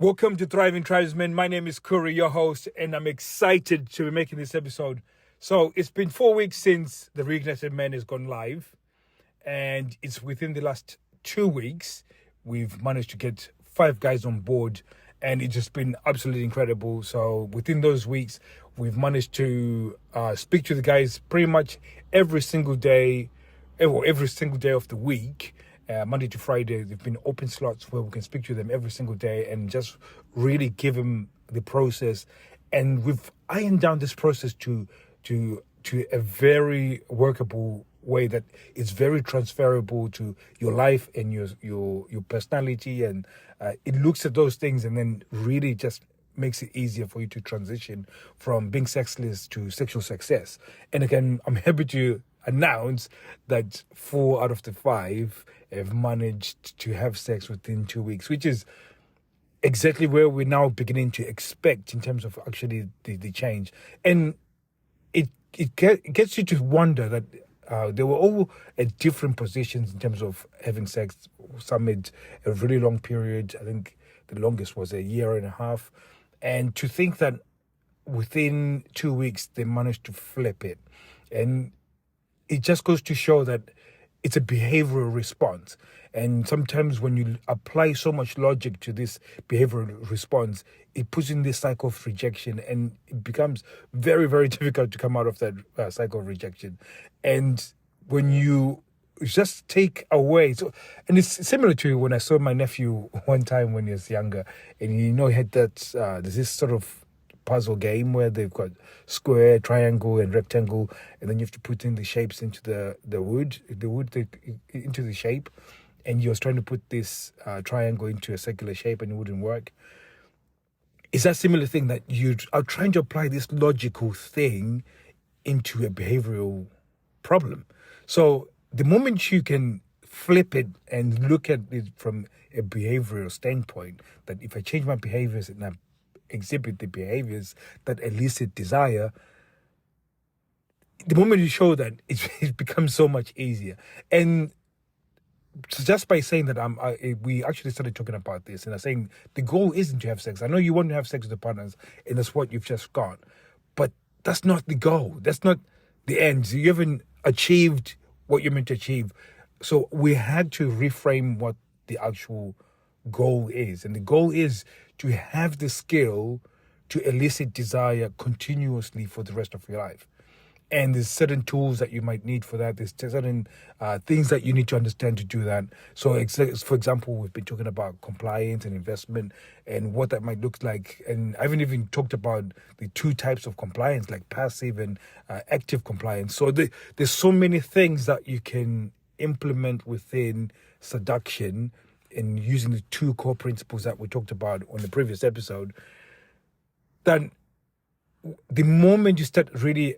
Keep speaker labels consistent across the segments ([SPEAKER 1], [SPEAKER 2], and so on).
[SPEAKER 1] Welcome to Thriving Tribesmen. My name is Curry, your host, and I'm excited to be making this episode. So it's been 4 weeks since the Reignited Man has gone live, and it's within the last 2 weeks we've managed to get 5 guys on board, and it's just been absolutely incredible. So within those weeks, we've managed to speak to the guys pretty much every single day of the week. Monday to Friday, they've been open slots where we can speak to them every single day and just really give them the process. And we've ironed down this process to a very workable way that is very transferable to your life and your personality. And it looks at those things and then really just makes it easier for you to transition from being sexless to sexual success. And again, I'm happy to announce that 4 out of the 5 have managed to have sex within 2 weeks, which is exactly where we're now beginning to expect in terms of actually the change. And it gets you to wonder that they were all at different positions in terms of having sex. Some had a really long period. I think the longest was a year and a half. And to think that within 2 weeks they managed to flip it. And it just goes to show that it's a behavioral response. And sometimes when you apply so much logic to this behavioral response, it puts in this cycle of rejection, and it becomes very, very difficult to come out of that cycle of rejection. And when you just take away, and it's similar to when I saw my nephew one time when he was younger, and he had that, there's this sort of puzzle game where they've got square, triangle, and rectangle, and then you have to put in the shapes into the wood into the shape, and you're trying to put this triangle into a circular shape, and it wouldn't work. It's that similar thing that you are trying to apply this logical thing into a behavioral problem. So the moment you can flip it and look at it from a behavioral standpoint, that if I change my behaviors and I exhibit the behaviors that elicit desire, the moment you show that, it becomes so much easier. And just by saying that, we actually started talking about this, and I'm saying the goal isn't to have sex. I know you want to have sex with the partners, and that's what you've just got, but that's not the goal. That's not the end. You haven't achieved what you're meant to achieve. So we had to reframe what the actual goal is, and the goal is to have the skill to elicit desire continuously for the rest of your life. And there's certain tools that you might need for that. There's certain things that you need to understand to do that. So, for example, we've been talking about compliance and investment and what that might look like. And I haven't even talked about the 2 types of compliance, like passive and active compliance. So there's so many things that you can implement within seduction, and using the 2 core principles that we talked about on the previous episode, that the moment you start really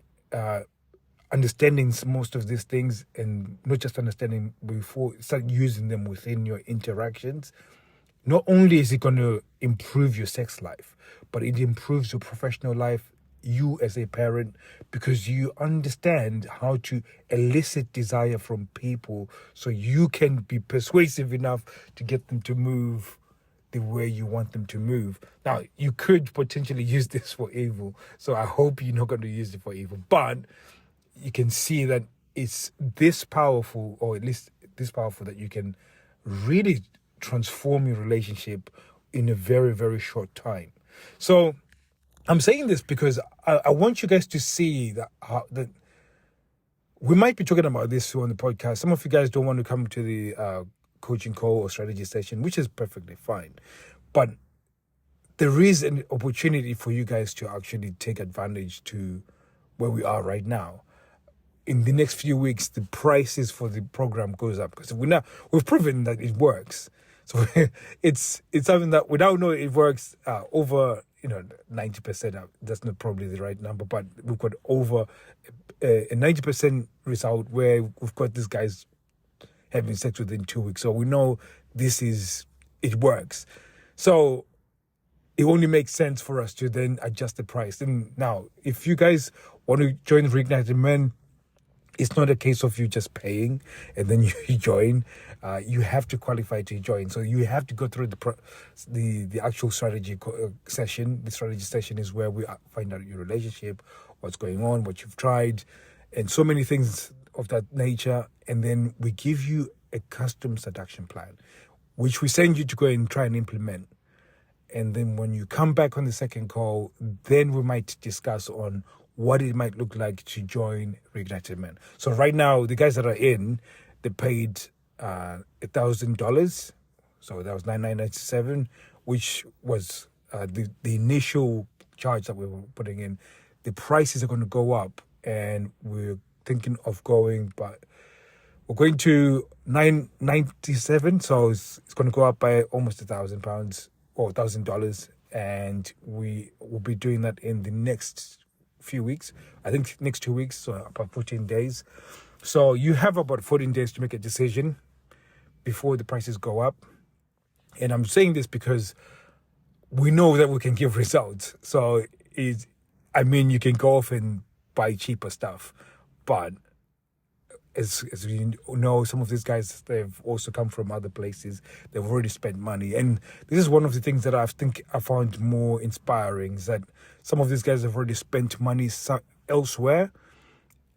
[SPEAKER 1] understanding most of these things, and not just understanding, before start using them within your interactions, not only is it going to improve your sex life, but it improves your professional life, you as a parent, because you understand how to elicit desire from people so you can be persuasive enough to get them to move the way you want them to move. Now, you could potentially use this for evil, so I hope you're not going to use it for evil, but you can see that it's this powerful, or at least this powerful, that you can really transform your relationship in a very, very short time. So I'm saying this because I want you guys to see that we might be talking about this on the podcast. Some of you guys don't want to come to the coaching call or strategy session, which is perfectly fine. But there is an opportunity for you guys to actually take advantage to where we are right now. In the next few weeks, the prices for the program goes up because we've proven that it works. So it's something that we now know it works over 90%. That's not probably the right number, but we've got over a 90% result where we've got these guys having sex within 2 weeks. So we know it works. So it only makes sense for us to then adjust the price. And now, if you guys want to join Reignited Men, It's not a case of you just paying and then you join. You have to qualify to join. So you have to go through the actual strategy session. The strategy session is where we find out your relationship, what's going on, what you've tried, and so many things of that nature. And then we give you a custom seduction plan, which we send you to go and try and implement. And then when you come back on the second call, then we might discuss on what it might look like to join Reignited Men. So right now, the guys that are in, they paid $1,000. So that was $9,997, which was the initial charge that we were putting in. The prices are going to go up, and we're thinking of going, but we're going to $997. So it's going to go up by almost £1,000 or $1,000, and we will be doing that in the next few weeks. I think next 2 weeks, so about 14 days. So you have about 14 days to make a decision before the prices go up. And I'm saying this because we know that we can give results. So you can go off and buy cheaper stuff, but as you know, some of these guys, they've also come from other places. They've already spent money. And this is one of the things that I think I found more inspiring, is that some of these guys have already spent money elsewhere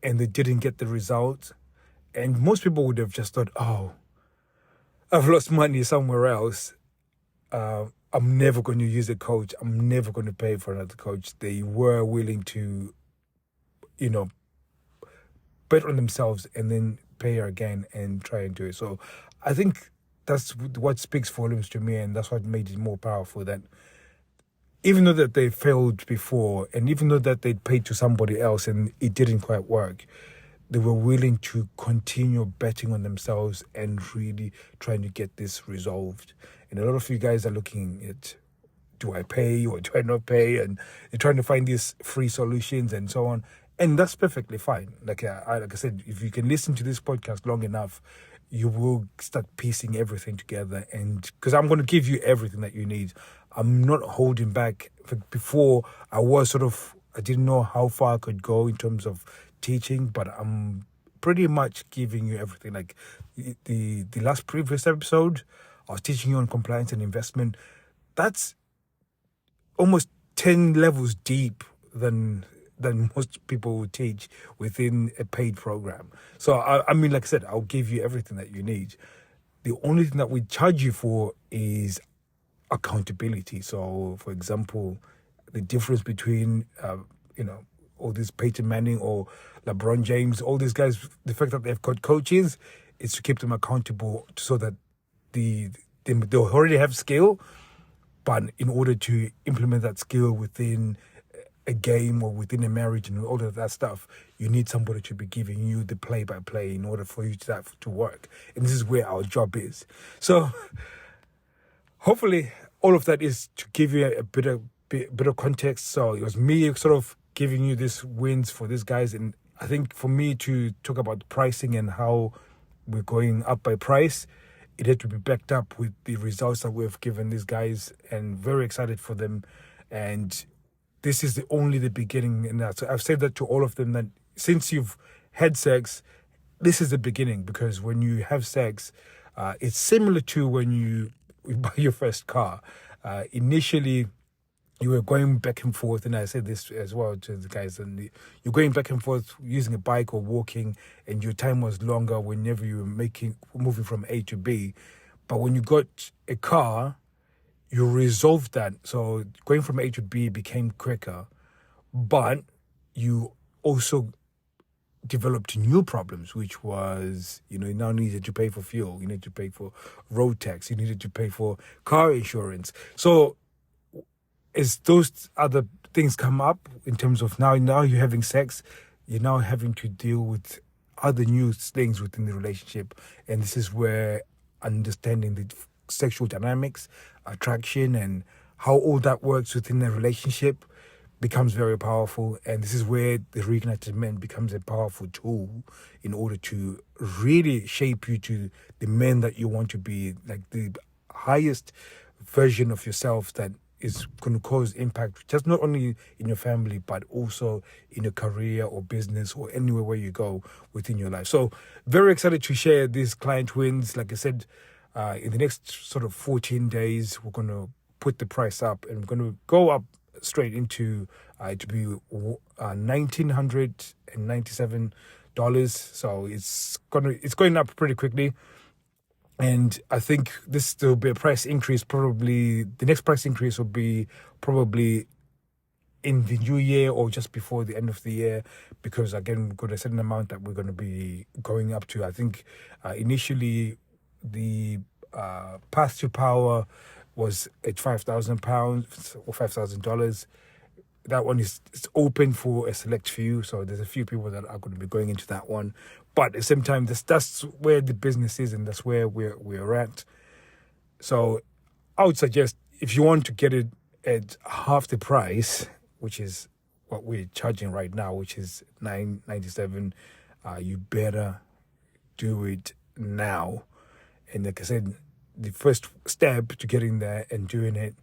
[SPEAKER 1] and they didn't get the result. And most people would have just thought, oh, I've lost money somewhere else. I'm never going to use a coach. I'm never going to pay for another coach. They were willing to, bet on themselves and then pay her again and try and do it. So I think that's what speaks volumes to me, and that's what made it more powerful, that even though that they failed before, and even though that they'd paid to somebody else and it didn't quite work, they were willing to continue betting on themselves and really trying to get this resolved. And a lot of you guys are looking at, do I pay or do I not pay? And you're trying to find these free solutions and so on. And that's perfectly fine. Like I said, if you can listen to this podcast long enough, you will start piecing everything together. And because I'm going to give you everything that you need. I'm not holding back. Before, I didn't know how far I could go in terms of teaching, but I'm pretty much giving you everything. Like the last previous episode, I was teaching you on compliance and investment. That's almost 10 levels deep than most people would teach within a paid program. So, like I said, I'll give you everything that you need. The only thing that we charge you for is accountability. So, for example, the difference between, all these Peyton Manning or LeBron James, all these guys, the fact that they've got coaches is to keep them accountable so that they already have skill, but in order to implement that skill within a game or within a marriage and all of that stuff, you need somebody to be giving you the play-by-play in order for you to work. And this is where our job is. So hopefully all of that is to give you a bit of context. So it was me sort of giving you these wins for these guys. And I think for me to talk about pricing and how we're going up by price, it had to be backed up with the results that we've given these guys, and very excited for them. And this is only the beginning in that. So I've said that to all of them, that since you've had sex, this is the beginning. Because when you have sex, it's similar to when you buy your first car. Initially, you were going back and forth, and I said this as well to the guys, and you're going back and forth using a bike or walking, and your time was longer whenever you were moving from A to B. But when you got a car, you resolved that. So going from A to B became quicker, but you also developed new problems, which was, you now needed to pay for fuel, you needed to pay for road tax, you needed to pay for car insurance. So as those other things come up in terms of now you're having sex, you're now having to deal with other new things within the relationship. And this is where understanding the sexual dynamics, attraction, and how all that works within a relationship becomes very powerful. And this is where the Reignited Man becomes a powerful tool in order to really shape you to the man that you want to be, like the highest version of yourself that is going to cause impact just not only in your family but also in your career or business or anywhere where you go within your life. So very excited to share these client wins. Like I said, in the next sort of 14 days, we're going to put the price up, and we're going to go up straight into to be $1,997. So it's going up pretty quickly. And I think this will be a price increase. Probably the next price increase will be probably in the new year or just before the end of the year, because again, we've got a certain amount that we're going to be going up to. I think initially the path to power was at £5,000 or $5,000. That one is open for a select few, so there's a few people that are going to be going into that one. But at the same time, that's where the business is, and that's where we're at. So I would suggest, if you want to get it at half the price, which is what we're charging right now, which is $997, you better do it now. And like I said, the first step to getting there and doing it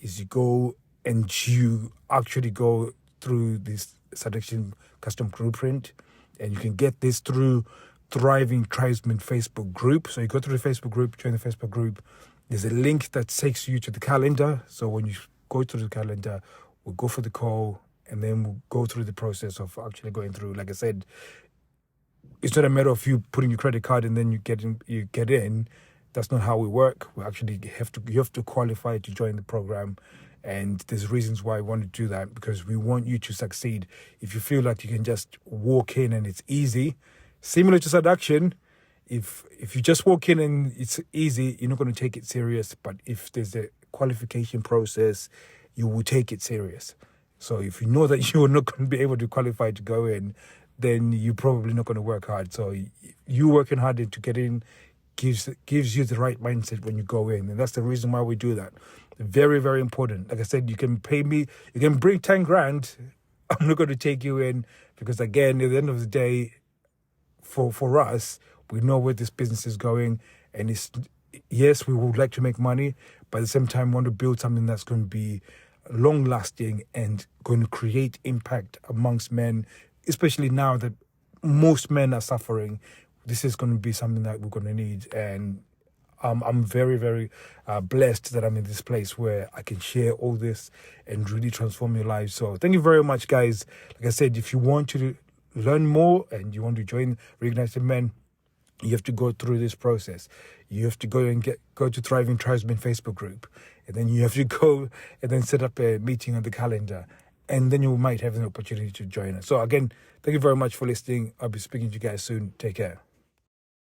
[SPEAKER 1] is you go and you actually go through this selection custom blueprint, and you can get this through Thriving Tribesmen Facebook group. So you go through the Facebook group, join the Facebook group. There's a link that takes you to the calendar. So when you go through the calendar, we'll go for the call, and then we'll go through the process of actually going through. Like I said, it's not a matter of you putting your credit card and then you get in. That's not how we work. We actually you have to qualify to join the program. And there's reasons why I want to do that, because we want you to succeed. If you feel like you can just walk in and it's easy, similar to seduction, if you just walk in and it's easy, you're not going to take it serious. But if there's a qualification process, you will take it serious. So if you know that you're not going to be able to qualify to go in, then you're probably not going to work hard. So you working hard to get in gives you the right mindset when you go in, and that's the reason why we do that. Very, very important. Like I said, you can pay me, you can bring 10 grand. I'm not going to take you in, because again, at the end of the day, for us, we know where this business is going, and yes, we would like to make money, but at the same time, we want to build something that's going to be long lasting and going to create impact amongst men, especially now that most men are suffering. This is going to be something that we're going to need, and I'm very, very blessed that I'm in this place where I can share all this and really transform your lives. So thank you very much, guys. Like I said, if you want to learn more and you want to join Reignited Men, you have to go through this process. You have to go to Thriving Tribesmen Facebook group, and then you have to go and then set up a meeting on the calendar, and then you might have an opportunity to join us. So again, thank you very much for listening. I'll be speaking to you guys soon. Take care.